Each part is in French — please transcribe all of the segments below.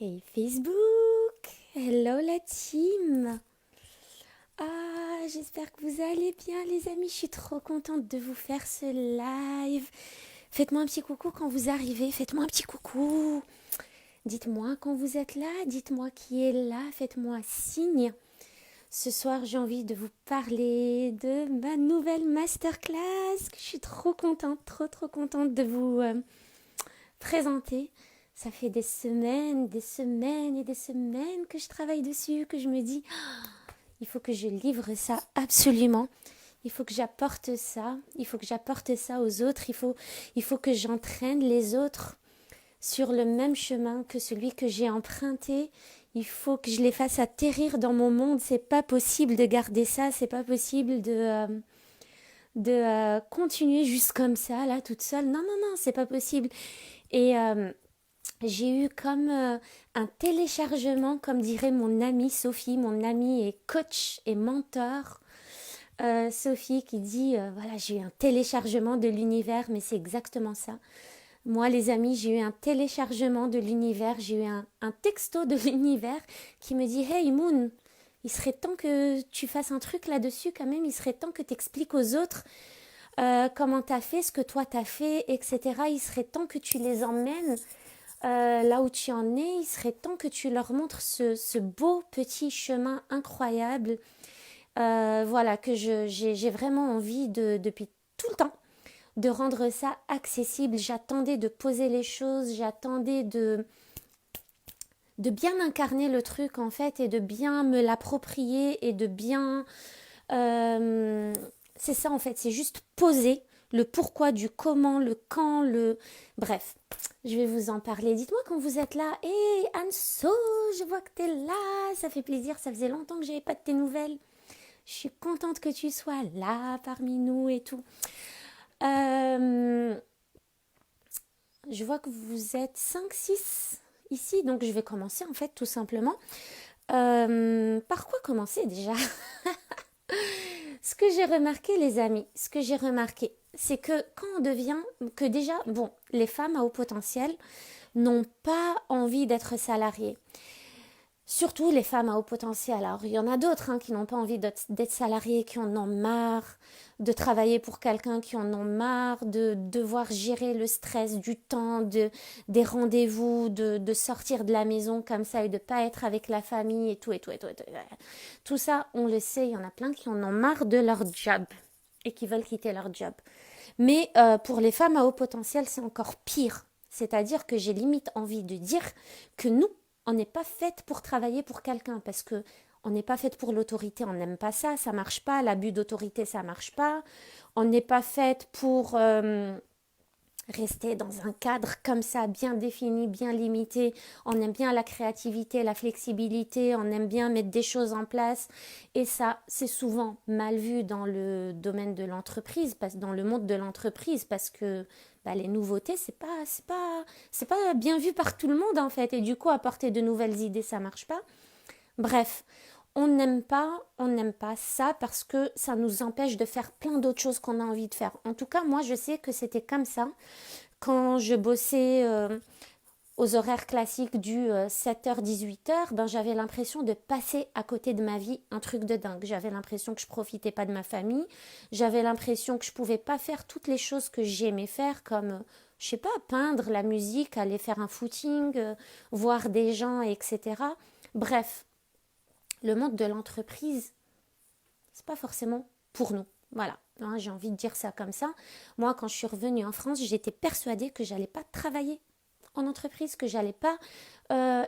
Hey Facebook, hello la team. J'espère que vous allez bien les amis, je suis trop contente de vous faire ce live. Faites-moi un petit coucou quand vous arrivez, faites-moi un petit coucou. Dites-moi quand vous êtes là, dites-moi qui est là, faites-moi signe. Ce soir, j'ai envie de vous parler de ma nouvelle masterclass que je suis trop contente, trop contente de vous présenter. Ça fait des semaines et des semaines que je travaille dessus, que je me dis, il faut que je livre ça absolument. Il faut que j'apporte ça. Il faut que j'apporte ça aux autres. Il faut que j'entraîne les autres sur le même chemin que celui que j'ai emprunté. Il faut que je les fasse atterrir dans mon monde. C'est pas possible de garder ça. C'est pas possible de continuer juste comme ça, là, toute seule. Non, c'est pas possible. Et j'ai eu comme un téléchargement, comme dirait mon amie Sophie, mon amie et coach et mentor. Sophie qui dit, voilà, j'ai eu un téléchargement de l'univers, mais c'est exactement ça. Moi, les amis, j'ai eu un téléchargement de l'univers, j'ai eu un texto de l'univers qui me dit, Hey Moon, il serait temps que tu fasses un truc là-dessus quand même, il serait temps que tu expliques aux autres comment t'as fait, ce que toi t'as fait, etc. Il serait temps que tu les emmènes là où tu en es, il serait temps que tu leur montres ce beau petit chemin incroyable. Voilà, que j'ai vraiment envie depuis tout le temps de rendre ça accessible. J'attendais de poser les choses, j'attendais de bien incarner le truc en fait et de bien me l'approprier et de bien... euh, c'est ça en fait, c'est juste poser le pourquoi du comment, le quand, le... Bref, je vais vous en parler. Dites-moi quand vous êtes là. Hey Anso, je vois que t'es là, ça fait plaisir, ça faisait longtemps que j'avais pas de tes nouvelles. Je suis contente que tu sois là parmi nous et tout. Euh, je vois que vous êtes 5, 6 ici, donc je vais commencer en fait tout simplement. Par quoi commencer déjà? Ce que j'ai remarqué les amis, ce que j'ai remarqué, c'est que quand on devient, que déjà, bon, les femmes à haut potentiel n'ont pas envie d'être salariées. Surtout les femmes à haut potentiel. Alors, il y en a d'autres qui n'ont pas envie d'être salariées, qui en ont marre de travailler pour quelqu'un, qui en ont marre de devoir gérer le stress du temps, des rendez-vous, de sortir de la maison comme ça et de ne pas être avec la famille et tout, et tout, et tout, et tout. Tout ça, on le sait, il y en a plein qui en ont marre de leur job et qui veulent quitter leur job. Mais pour les femmes à haut potentiel, c'est encore pire. C'est-à-dire que j'ai limite envie de dire que nous, on n'est pas faite pour travailler pour quelqu'un parce que on n'est pas faite pour l'autorité, on n'aime pas ça, ça marche pas, l'abus d'autorité, ça marche pas. On n'est pas faite pour rester dans un cadre comme ça, bien défini, bien limité. On aime bien la créativité, la flexibilité, on aime bien mettre des choses en place. Et ça, c'est souvent mal vu dans le domaine de l'entreprise, dans le monde de l'entreprise, parce que les nouveautés, c'est pas bien vu par tout le monde en fait. Et du coup, apporter de nouvelles idées, ça marche pas. Bref, on n'aime pas ça parce que ça nous empêche de faire plein d'autres choses qu'on a envie de faire. En tout cas, moi, je sais que c'était comme ça quand je bossais aux horaires classiques du 7h-18h, ben, j'avais l'impression de passer à côté de ma vie un truc de dingue. J'avais l'impression que je profitais pas de ma famille. J'avais l'impression que je pouvais pas faire toutes les choses que j'aimais faire comme, je sais pas, peindre, la musique, aller faire un footing, voir des gens, etc. Bref, le monde de l'entreprise, c'est pas forcément pour nous. Voilà, j'ai envie de dire ça comme ça. Moi, quand je suis revenue en France, j'étais persuadée que j'allais pas travailler en entreprise, que j'allais pas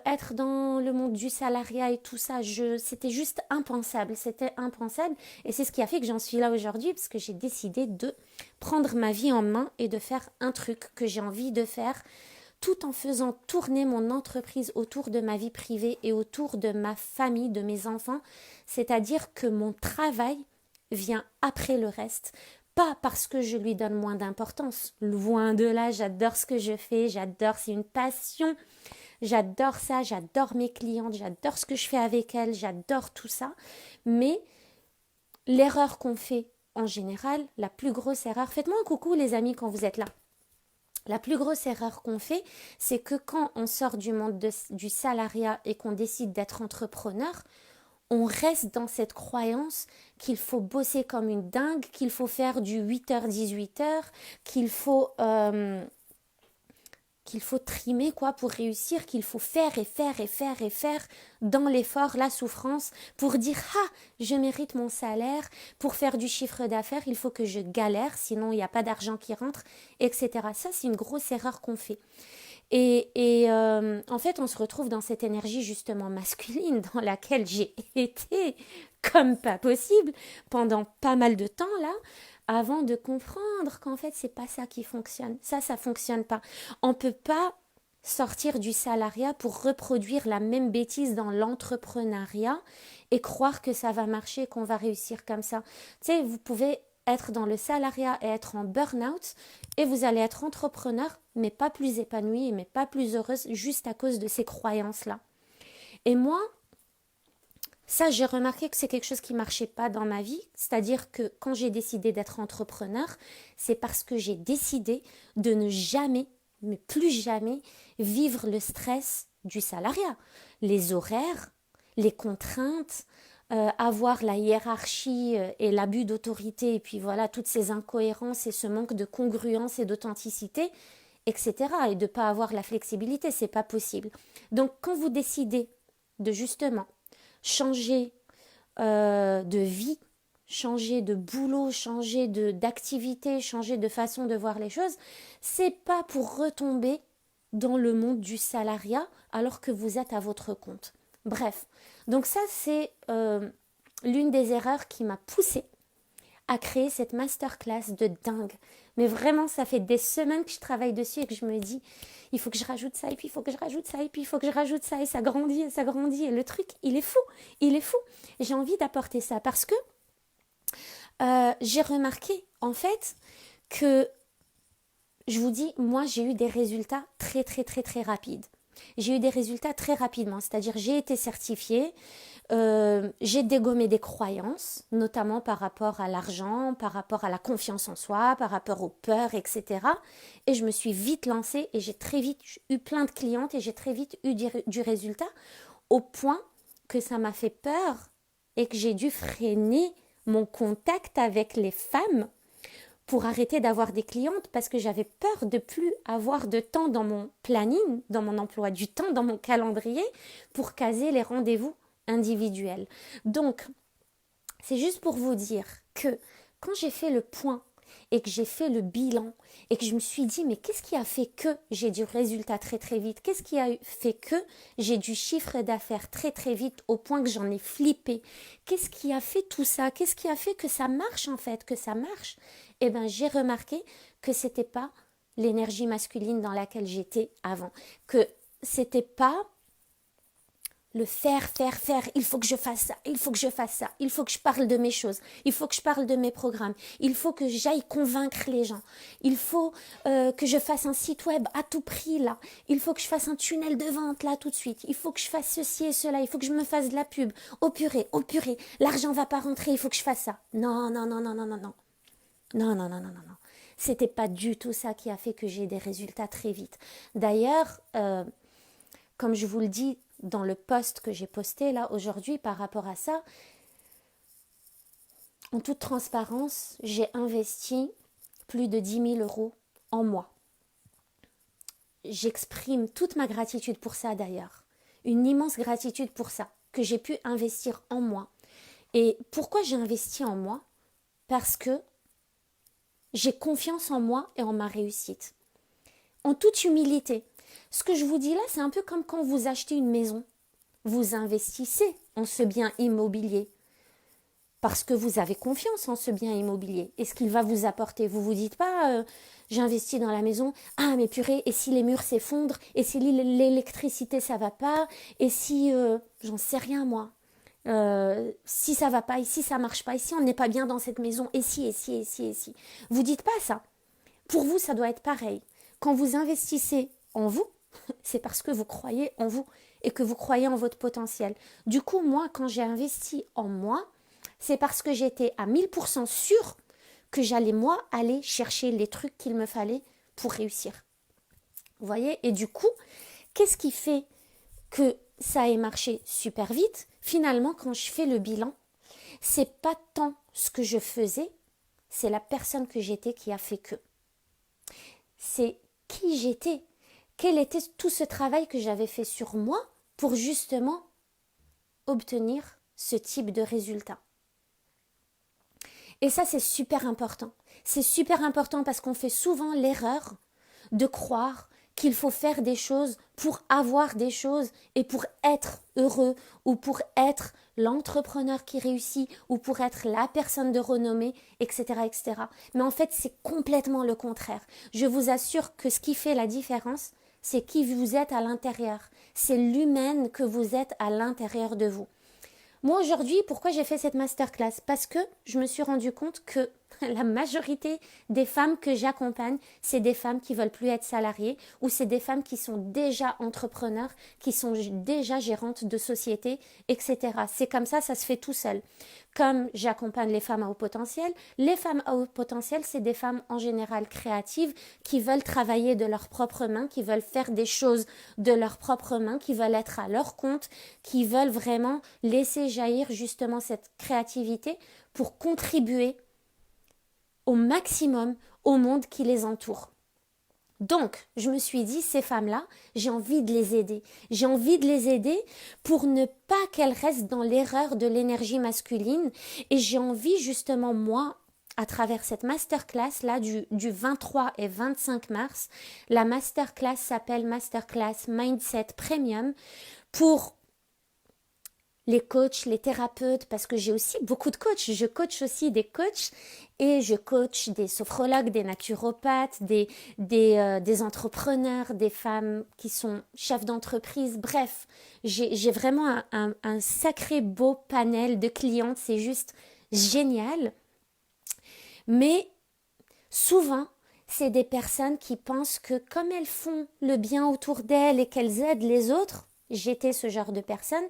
être dans le monde du salariat et tout ça. C'était juste impensable, c'était impensable. Et c'est ce qui a fait que j'en suis là aujourd'hui, parce que j'ai décidé de prendre ma vie en main et de faire un truc que j'ai envie de faire, tout en faisant tourner mon entreprise autour de ma vie privée et autour de ma famille, de mes enfants. C'est-à-dire que mon travail vient après le reste. Pas parce que je lui donne moins d'importance. Loin de là, j'adore ce que je fais, j'adore, c'est une passion. J'adore ça, j'adore mes clientes, j'adore ce que je fais avec elles, j'adore tout ça. Mais l'erreur qu'on fait en général, la plus grosse erreur, faites-moi un coucou les amis quand vous êtes là. La plus grosse erreur qu'on fait, c'est que quand on sort du monde du salariat et qu'on décide d'être entrepreneur, on reste dans cette croyance qu'il faut bosser comme une dingue, qu'il faut faire du 8h-18h, qu'il faut, qu'il faut trimer quoi pour réussir, qu'il faut faire et faire et faire et faire dans l'effort, la souffrance, pour dire ah, je mérite mon salaire, pour faire du chiffre d'affaires, il faut que je galère, sinon il n'y a pas d'argent qui rentre, etc. Ça, c'est une grosse erreur qu'on fait. En fait, on se retrouve dans cette énergie justement masculine dans laquelle j'ai été comme pas possible pendant pas mal de temps là, avant de comprendre qu'en fait, c'est pas ça qui fonctionne. Ça fonctionne pas. On peut pas sortir du salariat pour reproduire la même bêtise dans l'entrepreneuriat et croire que ça va marcher, qu'on va réussir comme ça. Tu sais, vous pouvez être dans le salariat et être en burn-out et vous allez être entrepreneur mais pas plus épanoui mais pas plus heureuse juste à cause de ces croyances-là. Et moi, ça, j'ai remarqué que c'est quelque chose qui marchait pas dans ma vie. C'est-à-dire que quand j'ai décidé d'être entrepreneur, c'est parce que j'ai décidé de ne jamais, mais plus jamais, vivre le stress du salariat. Les horaires, les contraintes, avoir la hiérarchie et l'abus d'autorité, et puis voilà, toutes ces incohérences et ce manque de congruence et d'authenticité, etc. Et de ne pas avoir la flexibilité, c'est pas possible. Donc quand vous décidez de justement changer de vie, changer de boulot, changer d'activité, changer de façon de voir les choses, c'est pas pour retomber dans le monde du salariat alors que vous êtes à votre compte. Bref, donc ça c'est l'une des erreurs qui m'a poussée à créer cette masterclass de dingue. Mais vraiment, ça fait des semaines que je travaille dessus et que je me dis, il faut que je rajoute ça, et puis il faut que je rajoute ça, et puis il faut que je rajoute ça, et ça grandit, et ça grandit. Et le truc, il est fou, il est fou. J'ai envie d'apporter ça parce que j'ai remarqué, en fait, que, je vous dis, moi, j'ai eu des résultats très, très, très, très rapides. J'ai eu des résultats très rapidement, c'est-à-dire j'ai été certifiée, j'ai dégommé des croyances, notamment par rapport à l'argent, par rapport à la confiance en soi, par rapport aux peurs, etc. Et je me suis vite lancée et j'ai très vite eu plein de clientes et j'ai très vite eu du résultat au point que ça m'a fait peur et que j'ai dû freiner mon contact avec les femmes pour arrêter d'avoir des clientes parce que j'avais peur de plus avoir de temps dans mon planning, dans mon emploi du temps, dans mon calendrier pour caser les rendez-vous individuels. Donc, c'est juste pour vous dire que quand j'ai fait le point et que j'ai fait le bilan et que je me suis dit mais qu'est-ce qui a fait que j'ai du résultat très très vite? Qu'est-ce qui a fait que j'ai du chiffre d'affaires très très vite au point que j'en ai flippé? Qu'est-ce qui a fait tout ça? Qu'est-ce qui a fait que ça marche en fait, que ça marche? Eh bien j'ai remarqué que c'était pas l'énergie masculine dans laquelle j'étais avant, que c'était pas le faire, il faut que je fasse ça, il faut que je fasse ça, il faut que je parle de mes choses, il faut que je parle de mes programmes, il faut que j'aille convaincre les gens, il faut que je fasse un site web à tout prix là, il faut que je fasse un tunnel de vente là tout de suite, il faut que je fasse ceci et cela, il faut que je me fasse de la pub, oh purée, l'argent va pas rentrer, il faut que je fasse ça. Non, non, non, non, non, non, non, non, non, non, non, non, non. C'était pas du tout ça qui a fait que j'ai des résultats très vite. D'ailleurs, comme je vous le dis dans le post que j'ai posté là aujourd'hui par rapport à ça, en toute transparence, j'ai investi plus de 10 000 euros en moi. J'exprime toute ma gratitude pour ça d'ailleurs, une immense gratitude pour ça, que j'ai pu investir en moi. Et pourquoi j'ai investi en moi? Parce que j'ai confiance en moi et en ma réussite. En toute humilité. Ce que je vous dis là, c'est un peu comme quand vous achetez une maison. Vous investissez en ce bien immobilier parce que vous avez confiance en ce bien immobilier et ce qu'il va vous apporter. Vous vous dites pas j'investis dans la maison, ah mais purée, et si les murs s'effondrent, et si l'électricité ça va pas, et si j'en sais rien moi, si ça va pas, et si ça marche pas, et si on n'est pas bien dans cette maison, et si. Vous dites pas ça. Pour vous, ça doit être pareil. Quand vous investissez en vous, c'est parce que vous croyez en vous et que vous croyez en votre potentiel. Du coup, moi, quand j'ai investi en moi, c'est parce que j'étais à 1000% sûre que j'allais, moi, aller chercher les trucs qu'il me fallait pour réussir. Vous voyez? Et du coup, qu'est-ce qui fait que ça ait marché super vite? Finalement, quand je fais le bilan, c'est pas tant ce que je faisais, c'est la personne que j'étais qui a fait que. C'est qui j'étais, quel était tout ce travail que j'avais fait sur moi pour justement obtenir ce type de résultat. Et ça, c'est super important. C'est super important parce qu'on fait souvent l'erreur de croire qu'il faut faire des choses pour avoir des choses et pour être heureux ou pour être l'entrepreneur qui réussit ou pour être la personne de renommée, etc., etc. Mais en fait, c'est complètement le contraire. Je vous assure que ce qui fait la différence, c'est qui vous êtes à l'intérieur. C'est l'humaine que vous êtes à l'intérieur de vous. Moi aujourd'hui, pourquoi j'ai fait cette masterclass? Parce que je me suis rendu compte que la majorité des femmes que j'accompagne, c'est des femmes qui veulent plus être salariées ou c'est des femmes qui sont déjà entrepreneurs, qui sont déjà gérantes de sociétés, etc. C'est comme ça se fait tout seul. Comme j'accompagne les femmes à haut potentiel, les femmes à haut potentiel, c'est des femmes en général créatives qui veulent travailler de leurs propres mains, qui veulent faire des choses de leurs propres mains, qui veulent être à leur compte, qui veulent vraiment laisser jaillir justement cette créativité pour contribuer au maximum au monde qui les entoure. Donc, je me suis dit, ces femmes-là, j'ai envie de les aider. J'ai envie de les aider pour ne pas qu'elles restent dans l'erreur de l'énergie masculine. Et j'ai envie justement, moi, à travers cette masterclass-là du 23 et 25 mars, la masterclass s'appelle Masterclass Mindset Premium, pour les coachs, les thérapeutes, parce que j'ai aussi beaucoup de coachs. Je coach aussi des coachs et je coach des sophrologues, des naturopathes, des entrepreneurs, des femmes qui sont chefs d'entreprise. Bref, j'ai vraiment un sacré beau panel de clientes. C'est juste génial. Mais souvent, c'est des personnes qui pensent que comme elles font le bien autour d'elles et qu'elles aident les autres, j'étais ce genre de personne,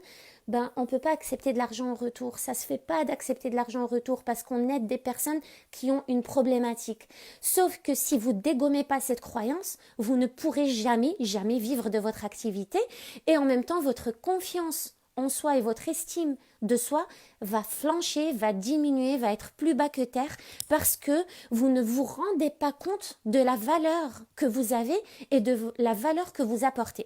on ne peut pas accepter de l'argent en retour. Ça ne se fait pas d'accepter de l'argent en retour parce qu'on aide des personnes qui ont une problématique. Sauf que si vous dégommez pas cette croyance, vous ne pourrez jamais vivre de votre activité et en même temps votre confiance en soi et votre estime de soi va flancher, va diminuer, va être plus bas que terre parce que vous ne vous rendez pas compte de la valeur que vous avez et de la valeur que vous apportez,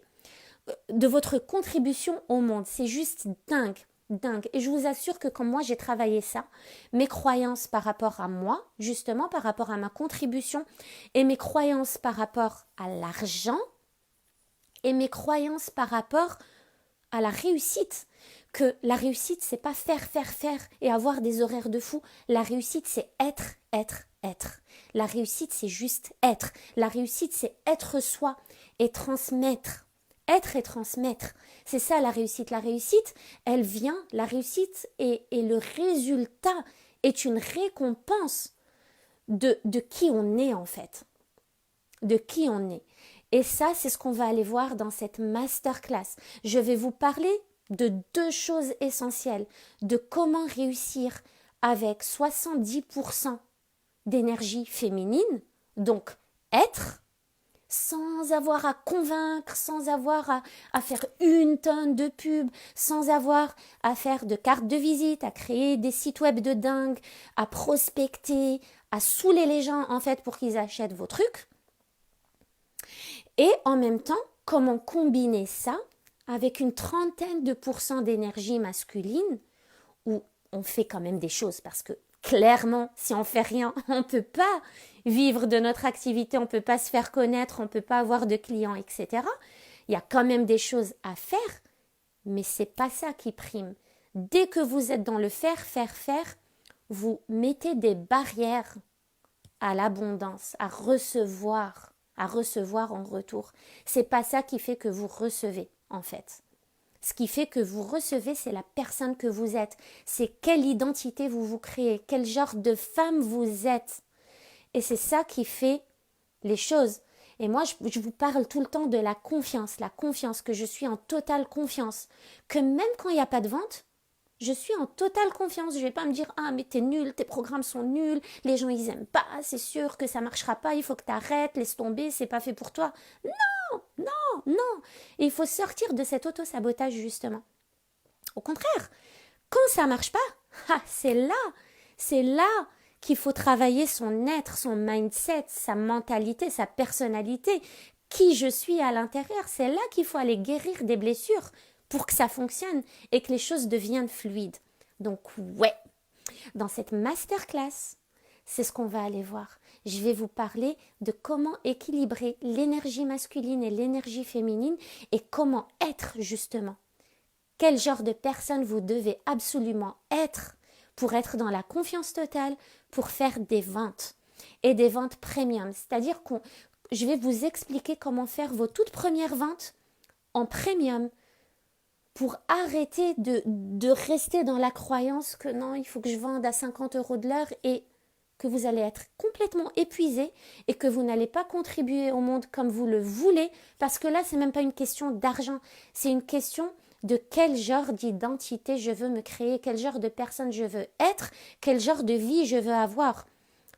de votre contribution au monde. C'est juste dingue, dingue. Et je vous assure que quand moi j'ai travaillé ça, mes croyances par rapport à moi, justement par rapport à ma contribution et mes croyances par rapport à l'argent et mes croyances par rapport à la réussite, que la réussite c'est pas faire et avoir des horaires de fou. La réussite c'est être. La réussite c'est juste être. La réussite c'est être soi et transmettre. Être et transmettre, c'est ça la réussite. La réussite, elle vient, la réussite et le résultat est une récompense de qui on est en fait, de qui on est. Et ça, c'est ce qu'on va aller voir dans cette masterclass. Je vais vous parler de deux choses essentielles, de comment réussir avec 70% d'énergie féminine, donc être, sans avoir à convaincre, sans avoir à faire une tonne de pubs, sans avoir à faire de cartes de visite, à créer des sites web de dingue, à prospecter, à saouler les gens en fait pour qu'ils achètent vos trucs. Et en même temps, comment combiner ça avec une trentaine de pourcents d'énergie masculine où on fait quand même des choses parce que clairement, si on fait rien, on ne peut pas vivre de notre activité, on ne peut pas se faire connaître, on ne peut pas avoir de clients, etc. Il y a quand même des choses à faire, mais ce n'est pas ça qui prime. Dès que vous êtes dans le faire, vous mettez des barrières à l'abondance, à recevoir en retour. C'est pas ça qui fait que vous recevez, en fait. Ce qui fait que vous recevez, c'est la personne que vous êtes. C'est quelle identité vous vous créez, quel genre de femme vous êtes. Et c'est ça qui fait les choses. Et moi, je vous parle tout le temps de la confiance, que je suis en totale confiance. Que même quand il n'y a pas de vente, je suis en totale confiance. Je ne vais pas me dire « Ah, mais t'es nul, tes programmes sont nuls, les gens ils aiment pas, c'est sûr que ça ne marchera pas, il faut que tu arrêtes, laisse tomber, c'est pas fait pour toi. » Non, Non. Et il faut sortir de cet auto-sabotage, justement. Au contraire, quand ça marche pas, c'est là qu'il faut travailler son être, son mindset, sa mentalité, sa personnalité, qui je suis à l'intérieur. C'est là qu'il faut aller guérir des blessures pour que ça fonctionne et que les choses deviennent fluides. Donc ouais, dans cette masterclass, c'est ce qu'on va aller voir. Je vais vous parler de comment équilibrer l'énergie masculine et l'énergie féminine et comment être justement. Quel genre de personne vous devez absolument être pour être dans la confiance totale, pour faire des ventes et des ventes premium. C'est-à-dire que je vais vous expliquer comment faire vos toutes premières ventes en premium pour arrêter de rester dans la croyance que non, il faut que je vende à 50 € de l'heure et que vous allez être complètement épuisé et que vous n'allez pas contribuer au monde comme vous le voulez, parce que là, c'est même pas une question d'argent, c'est une question de quel genre d'identité je veux me créer, quel genre de personne je veux être, quel genre de vie je veux avoir.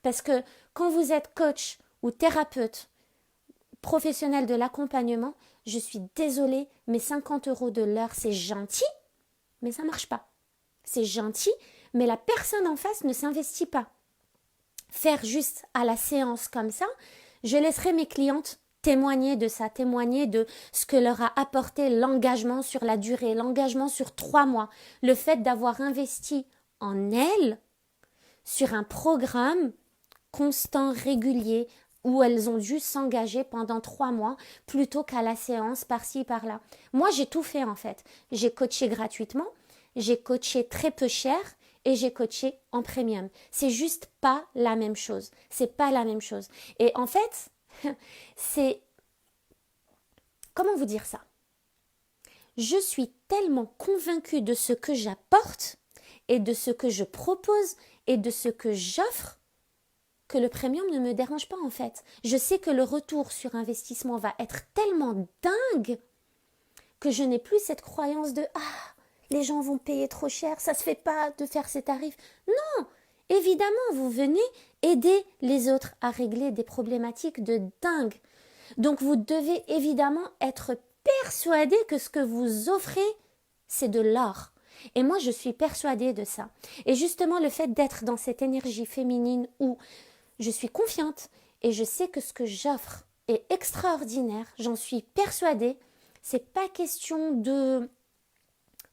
Parce que quand vous êtes coach ou thérapeute, professionnel de l'accompagnement, je suis désolée, mais 50 € de l'heure, c'est gentil, mais ça marche pas. C'est gentil, mais la personne en face ne s'investit pas. Faire juste à la séance comme ça, je laisserai mes clientes témoigner de ça, témoigner de ce que leur a apporté l'engagement sur la durée, l'engagement sur 3 mois, le fait d'avoir investi en elles sur un programme constant, régulier, où elles ont dû s'engager pendant 3 mois plutôt qu'à la séance par-ci, par-là. Moi, j'ai tout fait en fait. J'ai coaché gratuitement, j'ai coaché très peu cher et j'ai coaché en premium. C'est juste pas la même chose. C'est pas la même chose. Et en fait, c'est... Comment vous dire ça? Je suis tellement convaincue de ce que j'apporte et de ce que je propose et de ce que j'offre que le premium ne me dérange pas en fait. Je sais que le retour sur investissement va être tellement dingue que je n'ai plus cette croyance de « Ah, les gens vont payer trop cher, ça se fait pas de faire ces tarifs. » Non, évidemment, vous venez aider les autres à régler des problématiques de dingue. Donc vous devez évidemment être persuadé que ce que vous offrez, c'est de l'or. Et moi, je suis persuadée de ça. Et justement, le fait d'être dans cette énergie féminine où je suis confiante et je sais que ce que j'offre est extraordinaire, j'en suis persuadée, c'est pas question de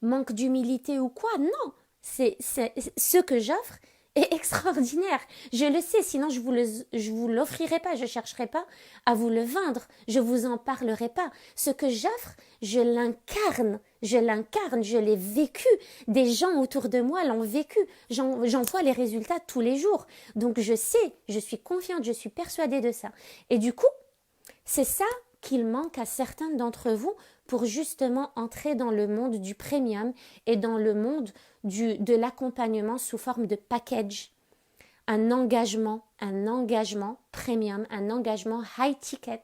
manque d'humilité ou quoi, non, c'est ce que j'offre est extraordinaire. Je le sais, sinon je vous l'offrirai pas, je chercherai pas à vous le vendre, je vous en parlerai pas. Ce que j'offre, je l'incarne, je l'ai vécu. Des gens autour de moi l'ont vécu. J'en vois les résultats tous les jours. Donc je sais, je suis confiante, je suis persuadée de ça. Et du coup, c'est ça qu'il manque à certains d'entre vous pour justement entrer dans le monde du premium et dans le monde de l'accompagnement sous forme de package. Un engagement premium, un engagement high ticket,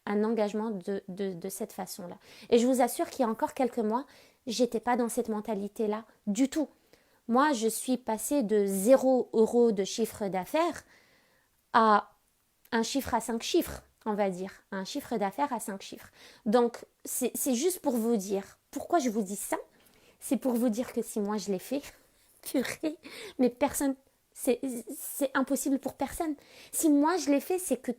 un engagement de cette façon-là. Et je vous assure qu'il y a encore quelques mois, j'étais pas dans cette mentalité-là du tout. Moi, je suis passée de 0 € de chiffre d'affaires à un chiffre à 5 chiffres, on va dire. Un chiffre d'affaires à 5 chiffres. Donc, c'est juste pour vous dire. Pourquoi je vous dis ça? C'est pour vous dire que si moi je l'ai fait, purée, mais personne, c'est impossible pour personne. Si moi je l'ai fait, c'est que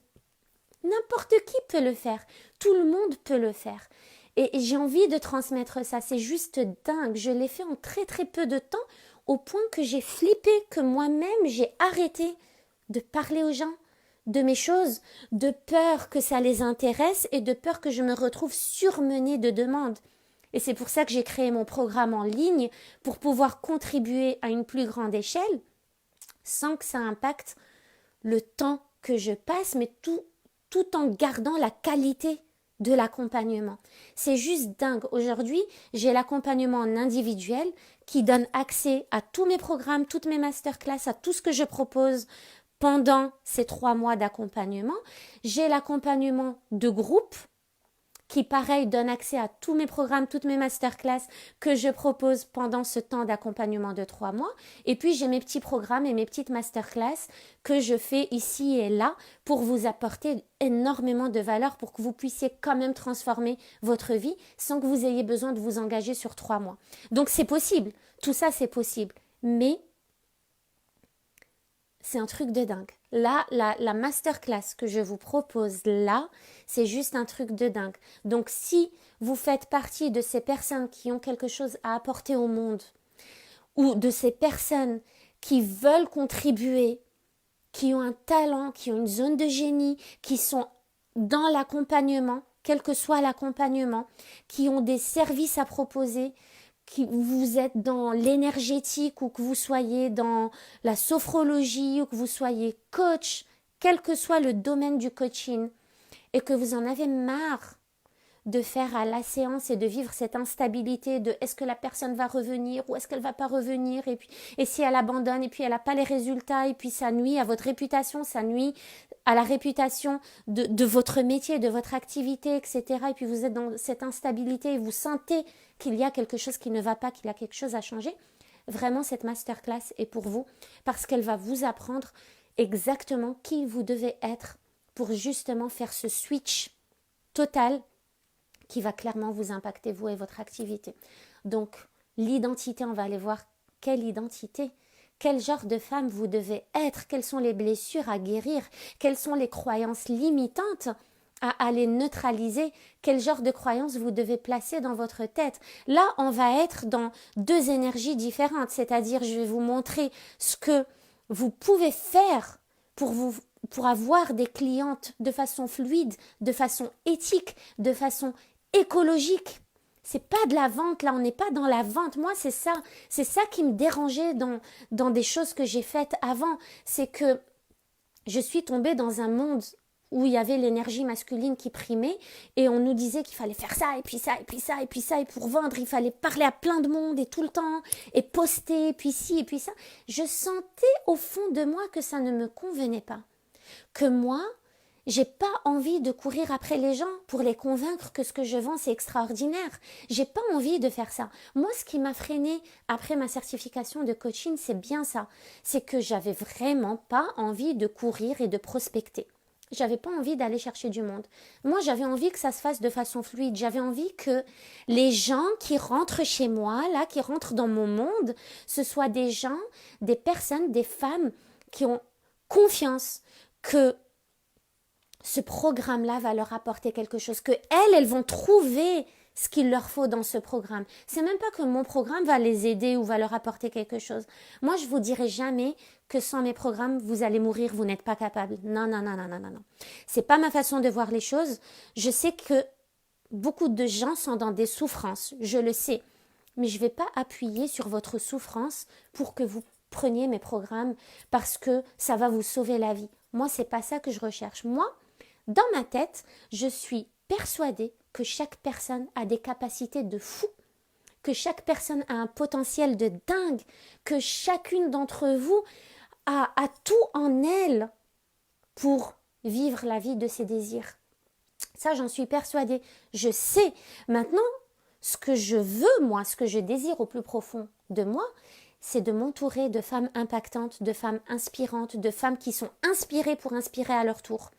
n'importe qui peut le faire. Tout le monde peut le faire. Et j'ai envie de transmettre ça. C'est juste dingue. Je l'ai fait en très très peu de temps, au point que j'ai flippé, que moi-même j'ai arrêté de parler aux gens de mes choses, de peur que ça les intéresse et de peur que je me retrouve surmenée de demandes. Et c'est pour ça que j'ai créé mon programme en ligne, pour pouvoir contribuer à une plus grande échelle, sans que ça impacte le temps que je passe, mais tout en gardant la qualité de l'accompagnement. C'est juste dingue. Aujourd'hui, j'ai l'accompagnement en individuel qui donne accès à tous mes programmes, toutes mes masterclass, à tout ce que je propose pendant ces 3 mois d'accompagnement. J'ai l'accompagnement de groupe qui pareil donne accès à tous mes programmes, toutes mes masterclass que je propose pendant ce temps d'accompagnement de 3 mois. Et puis j'ai mes petits programmes et mes petites masterclass que je fais ici et là pour vous apporter énormément de valeur pour que vous puissiez quand même transformer votre vie sans que vous ayez besoin de vous engager sur 3 mois. Donc c'est possible, tout ça c'est possible, mais c'est un truc de dingue. Là, la masterclass que je vous propose là, c'est juste un truc de dingue. Donc, si vous faites partie de ces personnes qui ont quelque chose à apporter au monde, ou de ces personnes qui veulent contribuer, qui ont un talent, qui ont une zone de génie, qui sont dans l'accompagnement, quel que soit l'accompagnement, qui ont des services à proposer, que vous êtes dans l'énergétique ou que vous soyez dans la sophrologie ou que vous soyez coach, quel que soit le domaine du coaching, et que vous en avez marre de faire à la séance et de vivre cette instabilité de est-ce que la personne va revenir ou est-ce qu'elle va pas revenir et si elle abandonne et puis elle n'a pas les résultats et puis ça nuit à votre réputation, ça nuit à la réputation de votre métier, de votre activité, etc. Et puis vous êtes dans cette instabilité et vous sentez qu'il y a quelque chose qui ne va pas, qu'il y a quelque chose à changer. Vraiment, cette masterclass est pour vous parce qu'elle va vous apprendre exactement qui vous devez être pour justement faire ce switch total qui va clairement vous impacter, vous et votre activité. Donc, l'identité, on va aller voir quelle identité, quel genre de femme vous devez être, quelles sont les blessures à guérir, quelles sont les croyances limitantes à aller neutraliser, quel genre de croyances vous devez placer dans votre tête. Là, on va être dans 2 énergies différentes, c'est-à-dire je vais vous montrer ce que vous pouvez faire pour avoir des clientes de façon fluide, de façon éthique, de façon écologique. C'est pas de la vente, là, on n'est pas dans la vente. Moi, c'est ça qui me dérangeait dans des choses que j'ai faites avant. C'est que je suis tombée dans un monde où il y avait l'énergie masculine qui primait et on nous disait qu'il fallait faire ça et puis ça et puis ça et puis ça et pour vendre, il fallait parler à plein de monde et tout le temps et poster et puis ci et puis ça. Je sentais au fond de moi que ça ne me convenait pas. Que moi, j'ai pas envie de courir après les gens pour les convaincre que ce que je vends c'est extraordinaire. J'ai pas envie de faire ça. Moi, ce qui m'a freinée après ma certification de coaching, c'est bien ça. C'est que j'avais vraiment pas envie de courir et de prospecter. J'avais pas envie d'aller chercher du monde. Moi, j'avais envie que ça se fasse de façon fluide. J'avais envie que les gens qui rentrent chez moi, là, qui rentrent dans mon monde, ce soient des gens, des personnes, des femmes qui ont confiance que ce programme-là va leur apporter quelque chose, que elles vont trouver ce qu'il leur faut dans ce programme. C'est même pas que mon programme va les aider ou va leur apporter quelque chose. Moi, je vous dirai jamais que sans mes programmes, vous allez mourir, vous n'êtes pas capable. Non, non, non, non, non, non, non. C'est pas ma façon de voir les choses. Je sais que beaucoup de gens sont dans des souffrances, je le sais. Mais je vais pas appuyer sur votre souffrance pour que vous preniez mes programmes parce que ça va vous sauver la vie. Moi, c'est pas ça que je recherche. Moi, dans ma tête, je suis persuadée que chaque personne a des capacités de fou, que chaque personne a un potentiel de dingue, que chacune d'entre vous a tout en elle pour vivre la vie de ses désirs. Ça, j'en suis persuadée. Je sais. Maintenant, ce que je veux, moi, ce que je désire au plus profond de moi, c'est de m'entourer de femmes impactantes, de femmes inspirantes, de femmes qui sont inspirées pour inspirer à leur tour.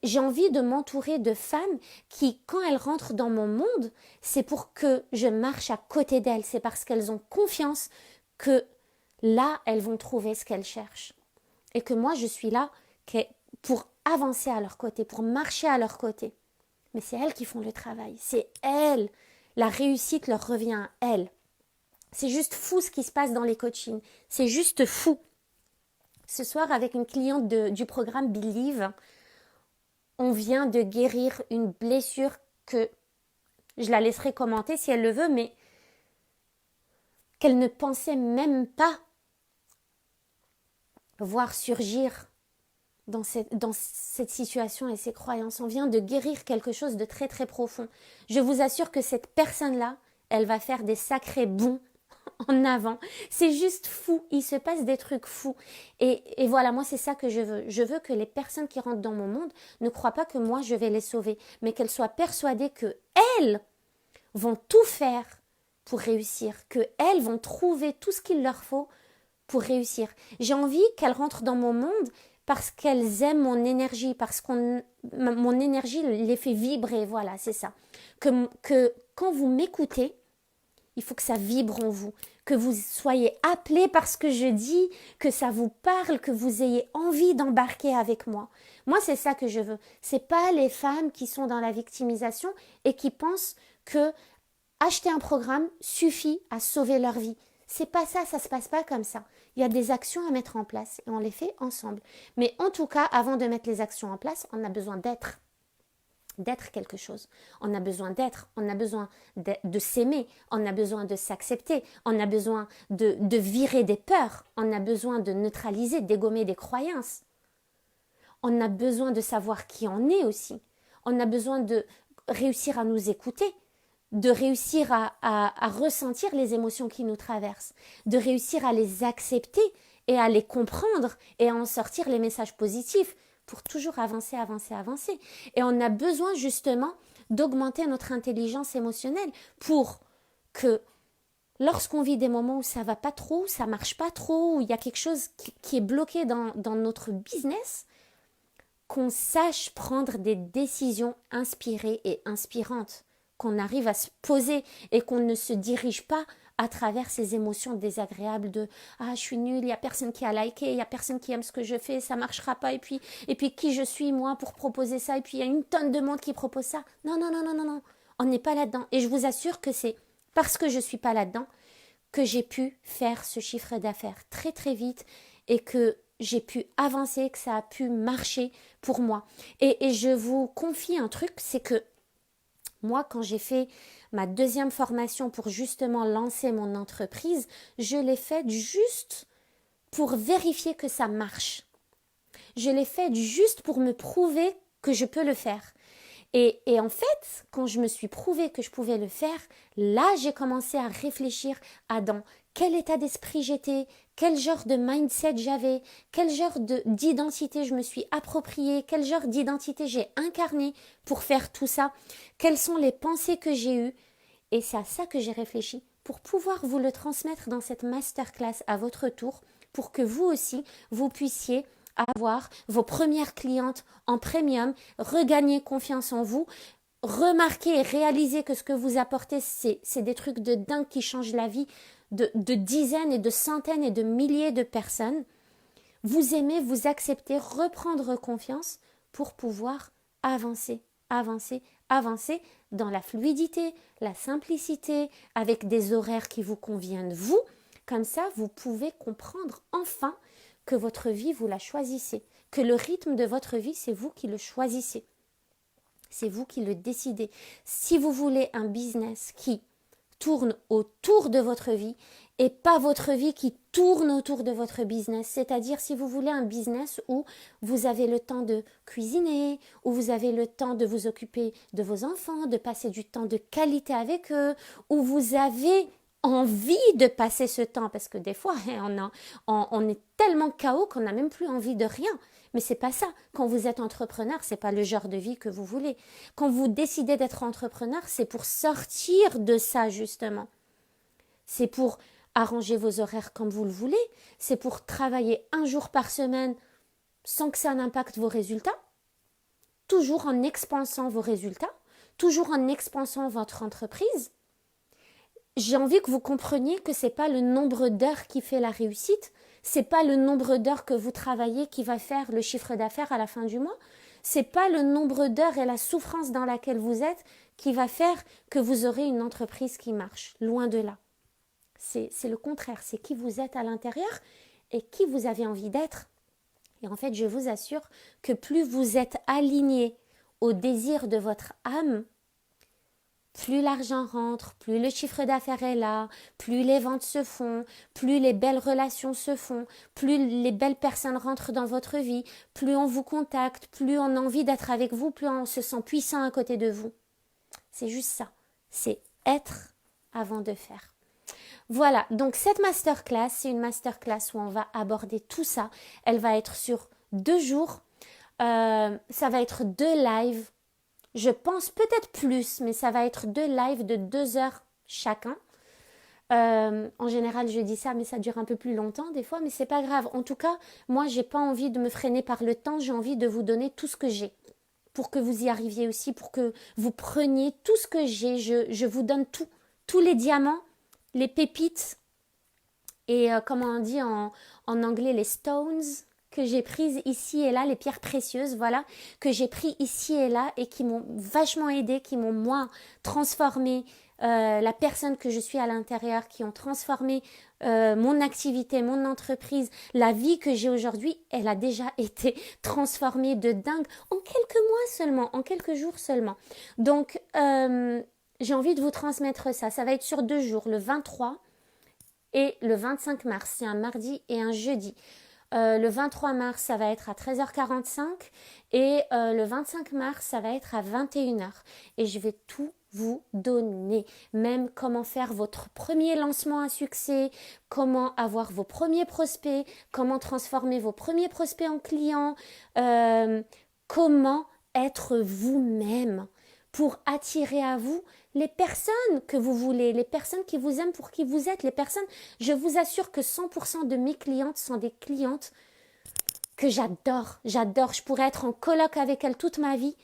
J'ai envie de m'entourer de femmes qui, quand elles rentrent dans mon monde, c'est pour que je marche à côté d'elles. C'est parce qu'elles ont confiance que là, elles vont trouver ce qu'elles cherchent. Et que moi, je suis là pour avancer à leur côté, pour marcher à leur côté. Mais c'est elles qui font le travail. C'est elles. La réussite leur revient à elles. C'est juste fou ce qui se passe dans les coachings. C'est juste fou. Ce soir, avec une cliente du programme Believe, on vient de guérir une blessure que je la laisserai commenter si elle le veut, mais qu'elle ne pensait même pas voir surgir dans cette situation et ces croyances. On vient de guérir quelque chose de très très profond. Je vous assure que cette personne-là, elle va faire des sacrés bonds en avant. C'est juste fou. Il se passe des trucs fous. Et voilà, moi, c'est ça que je veux. Je veux que les personnes qui rentrent dans mon monde ne croient pas que moi, je vais les sauver, mais qu'elles soient persuadées que elles vont tout faire pour réussir, qu'elles vont trouver tout ce qu'il leur faut pour réussir. J'ai envie qu'elles rentrent dans mon monde parce qu'elles aiment mon énergie, parce que mon énergie les fait vibrer, voilà, c'est ça. Que quand vous m'écoutez, il faut que ça vibre en vous, que vous soyez appelés par ce que je dis, que ça vous parle, que vous ayez envie d'embarquer avec moi. Moi, c'est ça que je veux. C'est pas les femmes qui sont dans la victimisation et qui pensent que acheter un programme suffit à sauver leur vie. C'est pas ça, ça se passe pas comme ça. Il y a des actions à mettre en place et on les fait ensemble. Mais en tout cas, avant de mettre les actions en place, on a besoin d'être quelque chose. On a besoin d'être, on a besoin de s'aimer, on a besoin de s'accepter, on a besoin de virer des peurs, on a besoin de neutraliser, dégommer des croyances. On a besoin de savoir qui on est aussi. On a besoin de réussir à nous écouter, de réussir à ressentir les émotions qui nous traversent, de réussir à les accepter et à les comprendre et à en sortir les messages positifs pour toujours avancer, avancer, avancer. Et on a besoin justement d'augmenter notre intelligence émotionnelle pour que lorsqu'on vit des moments où ça va pas trop, ça marche pas trop, où il y a quelque chose qui est bloqué dans notre business, qu'on sache prendre des décisions inspirées et inspirantes, qu'on arrive à se poser et qu'on ne se dirige pas à travers ces émotions désagréables de « Ah, je suis nulle, il n'y a personne qui a liké, il n'y a personne qui aime ce que je fais, ça ne marchera pas, et puis qui je suis moi pour proposer ça, et puis il y a une tonne de monde qui propose ça. » Non, non, non, non, non, non, on n'est pas là-dedans. Et je vous assure que c'est parce que je ne suis pas là-dedans que j'ai pu faire ce chiffre d'affaires très très vite et que j'ai pu avancer, que ça a pu marcher pour moi. Et je vous confie un truc, c'est que moi, quand j'ai fait ma deuxième formation pour justement lancer mon entreprise, je l'ai faite juste pour vérifier que ça marche. Je l'ai faite juste pour me prouver que je peux le faire. Et en fait, quand je me suis prouvé que je pouvais le faire, là, j'ai commencé à réfléchir à dans quel état d'esprit j'étais, quel genre de mindset j'avais, quel genre d'identité je me suis appropriée, quel genre d'identité j'ai incarné pour faire tout ça, quelles sont les pensées que j'ai eues. Et c'est à ça que j'ai réfléchi pour pouvoir vous le transmettre dans cette masterclass à votre tour, pour que vous aussi, vous puissiez avoir vos premières clientes en premium, regagner confiance en vous, remarquer et réaliser que ce que vous apportez, c'est des trucs de dingue qui changent la vie de dizaines et de centaines et de milliers de personnes. Vous aimez, vous acceptez, reprendre confiance pour pouvoir avancer, avancer, avancer dans la fluidité, la simplicité, avec des horaires qui vous conviennent vous. Comme ça, vous pouvez comprendre enfin que votre vie, vous la choisissez, que le rythme de votre vie, c'est vous qui le choisissez. C'est vous qui le décidez. Si vous voulez un business qui tourne autour de votre vie et pas votre vie qui tourne autour de votre business, c'est-à-dire si vous voulez un business où vous avez le temps de cuisiner, où vous avez le temps de vous occuper de vos enfants, de passer du temps de qualité avec eux, où vous avez envie de passer ce temps, parce que des fois on est tellement KO qu'on n'a même plus envie de rien. Mais c'est pas ça. Quand vous êtes entrepreneur, c'est pas le genre de vie que vous voulez. Quand vous décidez d'être entrepreneur, c'est pour sortir de ça justement. C'est pour arranger vos horaires comme vous le voulez. C'est pour travailler un jour par semaine sans que ça n'impacte vos résultats. Toujours en expansant vos résultats. Toujours en expansant votre entreprise. J'ai envie que vous compreniez que c'est pas le nombre d'heures qui fait la réussite. C'est pas le nombre d'heures que vous travaillez qui va faire le chiffre d'affaires à la fin du mois. C'est pas le nombre d'heures et la souffrance dans laquelle vous êtes qui va faire que vous aurez une entreprise qui marche. Loin de là. C'est le contraire. C'est qui vous êtes à l'intérieur et qui vous avez envie d'être. Et en fait, je vous assure que plus vous êtes aligné au désir de votre âme, plus l'argent rentre, plus le chiffre d'affaires est là, plus les ventes se font, plus les belles relations se font, plus les belles personnes rentrent dans votre vie, plus on vous contacte, plus on a envie d'être avec vous, plus on se sent puissant à côté de vous. C'est juste ça. C'est être avant de faire. Voilà, donc cette masterclass, c'est une masterclass où on va aborder tout ça. Elle va être sur 2 jours. Ça va être 2 lives. Je pense peut-être plus, mais ça va être 2 lives de 2 heures chacun. En général, je dis ça, mais ça dure un peu plus longtemps des fois, mais c'est pas grave. En tout cas, moi, j'ai pas envie de me freiner par le temps. J'ai envie de vous donner tout ce que j'ai pour que vous y arriviez aussi, pour que vous preniez tout ce que j'ai. Je vous donne tout, tous les diamants, les pépites et comment on dit en anglais, les stones que j'ai prises ici et là, les pierres précieuses, voilà, que j'ai pris ici et là et qui m'ont vachement aidé, qui m'ont moi transformé la personne que je suis à l'intérieur, qui ont transformé mon activité, mon entreprise, la vie que j'ai aujourd'hui, elle a déjà été transformée de dingue en quelques mois seulement, en quelques jours seulement. Donc, j'ai envie de vous transmettre ça. Ça va être sur 2 jours, le 23 et le 25 mars. C'est un mardi et un jeudi. Le 23 mars, ça va être à 13h45 et le 25 mars, ça va être à 21h. Et je vais tout vous donner, même comment faire votre premier lancement à succès, comment avoir vos premiers prospects, comment transformer vos premiers prospects en clients, comment être vous-même pour attirer à vous les personnes que vous voulez, les personnes qui vous aiment pour qui vous êtes, les personnes, je vous assure que 100% de mes clientes sont des clientes que j'adore, je pourrais être en coloc avec elles toute ma vie,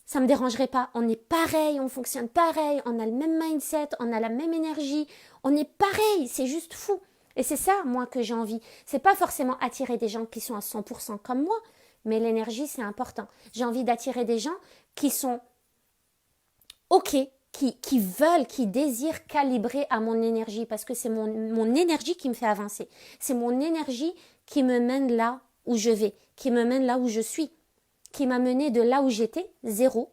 ça me dérangerait pas, on est pareil, on fonctionne pareil, on a le même mindset, on a la même énergie, on est pareil, c'est juste fou. Et c'est ça, moi, que j'ai envie. C'est pas forcément attirer des gens qui sont à 100% comme moi, mais l'énergie, c'est important. J'ai envie d'attirer des gens qui sont OK, qui veulent, qui désirent calibrer à mon énergie, parce que c'est mon énergie qui me fait avancer. C'est mon énergie qui me mène là où je vais, qui me mène là où je suis, qui m'a mené de là où j'étais, 0,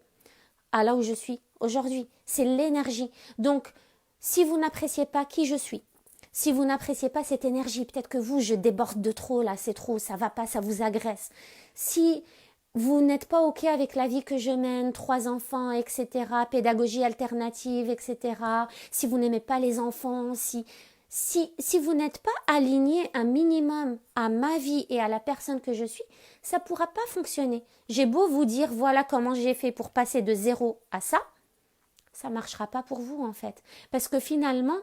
à là où je suis aujourd'hui. C'est l'énergie. Donc, si vous n'appréciez pas qui je suis, si vous n'appréciez pas cette énergie, peut-être que vous, je déborde de trop, là, c'est trop, ça va pas, ça vous agresse. Si vous n'êtes pas OK avec la vie que je mène, 3 enfants, etc., pédagogie alternative, etc., si vous n'aimez pas les enfants, si vous n'êtes pas aligné un minimum à ma vie et à la personne que je suis, ça ne pourra pas fonctionner. J'ai beau vous dire, voilà comment j'ai fait pour passer de 0 à ça ne marchera pas pour vous en fait. Parce que finalement,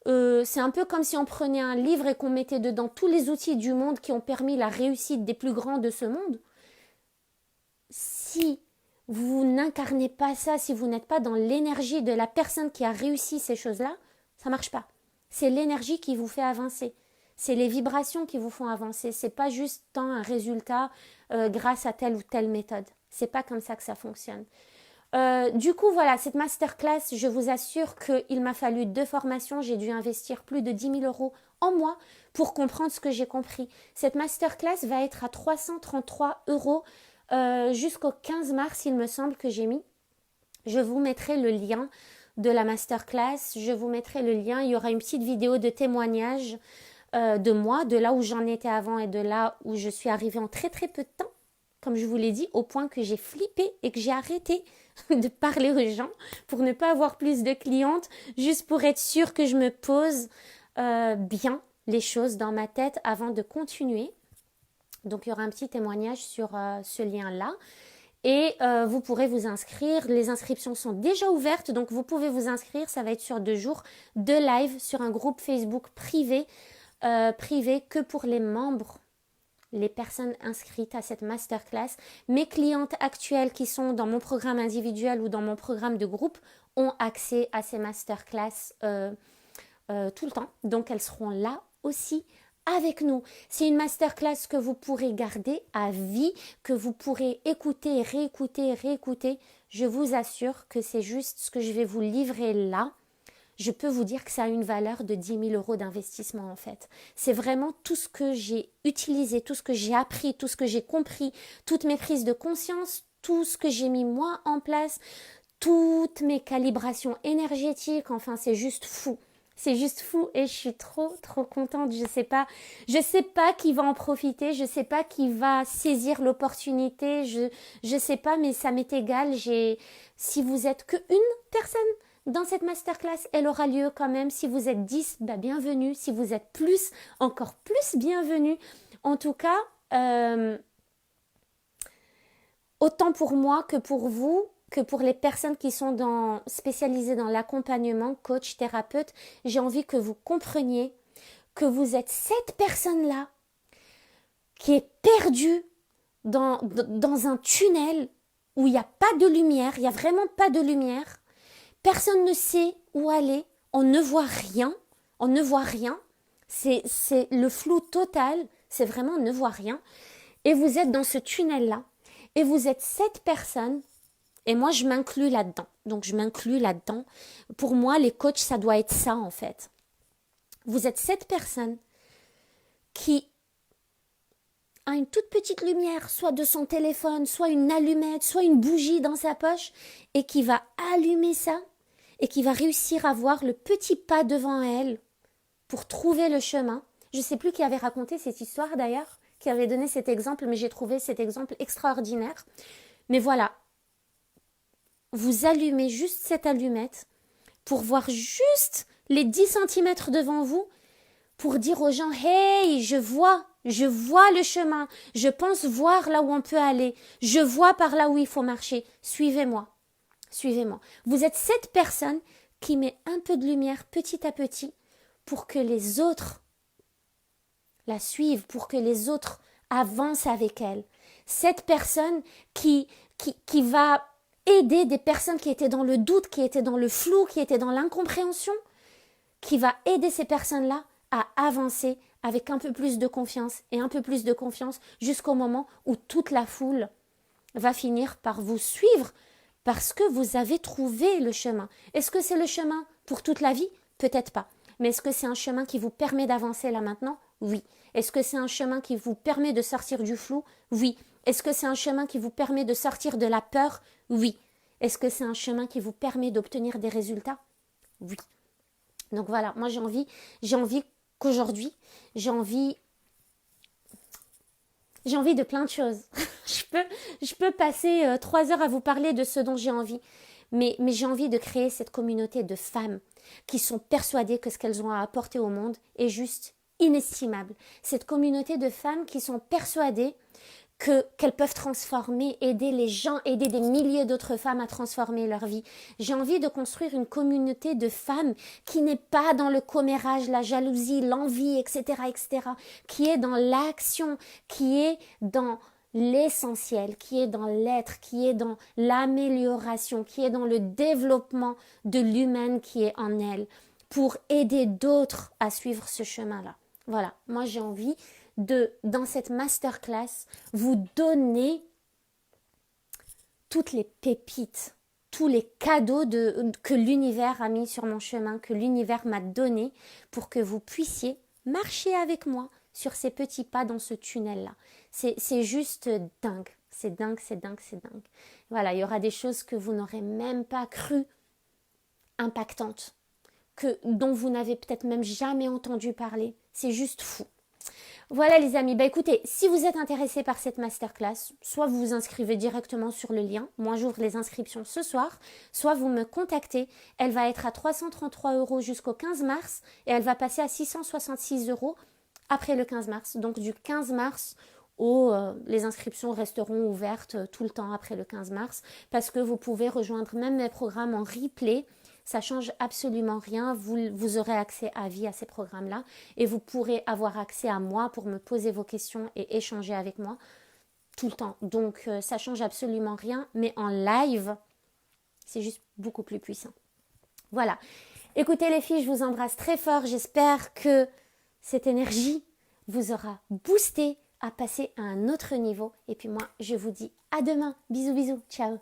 c'est un peu comme si on prenait un livre et qu'on mettait dedans tous les outils du monde qui ont permis la réussite des plus grands de ce monde. Si vous n'incarnez pas ça, si vous n'êtes pas dans l'énergie de la personne qui a réussi ces choses-là, ça ne marche pas. C'est l'énergie qui vous fait avancer. C'est les vibrations qui vous font avancer. C'est pas juste tant un résultat grâce à telle ou telle méthode. C'est pas comme ça que ça fonctionne. Du coup, voilà, cette masterclass, je vous assure qu'il m'a fallu 2 formations. J'ai dû investir plus de 10 000 € en moi pour comprendre ce que j'ai compris. Cette masterclass va être à 333 € jusqu'au 15 mars, il me semble que j'ai mis. Je vous mettrai le lien de la masterclass. Je vous mettrai le lien. Il y aura une petite vidéo de témoignage de moi, de là où j'en étais avant et de là où je suis arrivée en très très peu de temps. Comme je vous l'ai dit, au point que j'ai flippé et que j'ai arrêté de parler aux gens pour ne pas avoir plus de clientes, juste pour être sûre que je me pose bien les choses dans ma tête avant de continuer. Donc, il y aura un petit témoignage sur ce lien-là. Et vous pourrez vous inscrire. Les inscriptions sont déjà ouvertes, donc vous pouvez vous inscrire. Ça va être sur 2 jours, 2 lives sur un groupe Facebook privé que pour les membres, les personnes inscrites à cette masterclass. Mes clientes actuelles qui sont dans mon programme individuel ou dans mon programme de groupe ont accès à ces masterclass tout le temps. Donc, elles seront là aussi avec nous. C'est une masterclass que vous pourrez garder à vie, que vous pourrez écouter, réécouter. Je vous assure que c'est juste ce que je vais vous livrer là. Je peux vous dire que ça a une valeur de 10 000 € d'investissement en fait. C'est vraiment tout ce que j'ai utilisé, tout ce que j'ai appris, tout ce que j'ai compris, toutes mes prises de conscience, tout ce que j'ai mis moi en place, toutes mes calibrations énergétiques. Enfin, c'est juste fou. C'est juste fou et je suis trop contente. Je sais pas qui va en profiter, je sais pas qui va saisir l'opportunité, je sais pas, mais ça m'est égal. Si vous êtes que une personne, dans cette masterclass, elle aura lieu quand même. Si vous êtes 10, bienvenue. Si vous êtes plus, encore plus bienvenue. En tout cas, autant pour moi que pour vous, que pour les personnes qui sont spécialisées dans l'accompagnement, coach, thérapeute, j'ai envie que vous compreniez que vous êtes cette personne-là qui est perdue dans un tunnel où il n'y a pas de lumière, il n'y a vraiment pas de lumière. Personne ne sait où aller, on ne voit rien, c'est le flou total, c'est vraiment on ne voit rien. Et vous êtes dans ce tunnel-là, et vous êtes cette personne, et moi je m'inclus là-dedans. Donc je m'inclus là-dedans. Pour moi, les coachs, ça doit être ça en fait. Vous êtes cette personne qui a une toute petite lumière, soit de son téléphone, soit une allumette, soit une bougie dans sa poche, et qui va allumer ça, et qui va réussir à voir le petit pas devant elle pour trouver le chemin. Je ne sais plus qui avait raconté cette histoire d'ailleurs, qui avait donné cet exemple, mais j'ai trouvé cet exemple extraordinaire. Mais voilà, vous allumez juste cette allumette pour voir juste les 10 centimètres devant vous, pour dire aux gens « Hey, je vois le chemin, je pense voir là où on peut aller, je vois par là où il faut marcher, suivez-moi. » Suivez-moi. Vous êtes cette personne qui met un peu de lumière petit à petit pour que les autres la suivent, pour que les autres avancent avec elle. Cette personne qui va aider des personnes qui étaient dans le doute, qui étaient dans le flou, qui étaient dans l'incompréhension, qui va aider ces personnes-là à avancer avec un peu plus de confiance et un peu plus de confiance jusqu'au moment où toute la foule va finir par vous suivre parce que vous avez trouvé le chemin. Est-ce que c'est le chemin pour toute la vie? Peut-être pas. Mais est-ce que c'est un chemin qui vous permet d'avancer là maintenant? Oui. Est-ce que c'est un chemin qui vous permet de sortir du flou? Oui. Est-ce que c'est un chemin qui vous permet de sortir de la peur? Oui. Est-ce que c'est un chemin qui vous permet d'obtenir des résultats? Oui. Donc voilà, moi j'ai envie qu'aujourd'hui, j'ai envie de plein de choses. je peux passer 3 heures à vous parler de ce dont j'ai envie. Mais j'ai envie de créer cette communauté de femmes qui sont persuadées que ce qu'elles ont à apporter au monde est juste inestimable. Cette communauté de femmes qui sont persuadées qu'elles peuvent transformer, aider les gens, aider des milliers d'autres femmes à transformer leur vie. J'ai envie de construire une communauté de femmes qui n'est pas dans le commérage, la jalousie, l'envie, etc., qui est dans l'action, qui est dans l'essentiel, qui est dans l'être, qui est dans l'amélioration, qui est dans le développement de l'humaine qui est en elle, pour aider d'autres à suivre ce chemin-là. Voilà, moi j'ai envie dans cette masterclass, vous donner toutes les pépites, tous les cadeaux que l'univers a mis sur mon chemin, que l'univers m'a donné pour que vous puissiez marcher avec moi sur ces petits pas dans ce tunnel-là. C'est juste dingue, c'est dingue. Voilà, il y aura des choses que vous n'aurez même pas cru impactantes, dont vous n'avez peut-être même jamais entendu parler. C'est juste fou. Voilà les amis, écoutez, si vous êtes intéressés par cette masterclass, soit vous vous inscrivez directement sur le lien, moi j'ouvre les inscriptions ce soir, soit vous me contactez, elle va être à 333 € jusqu'au 15 mars et elle va passer à 666 € après le 15 mars. Donc du 15 mars les inscriptions resteront ouvertes tout le temps après le 15 mars parce que vous pouvez rejoindre même mes programmes en replay. Ça change absolument rien, vous aurez accès à vie à ces programmes-là et vous pourrez avoir accès à moi pour me poser vos questions et échanger avec moi tout le temps. Donc ça change absolument rien, mais en live, c'est juste beaucoup plus puissant. Voilà. Écoutez les filles, je vous embrasse très fort. J'espère que cette énergie vous aura boosté à passer à un autre niveau. Et puis moi, je vous dis à demain. Bisous, bisous. Ciao.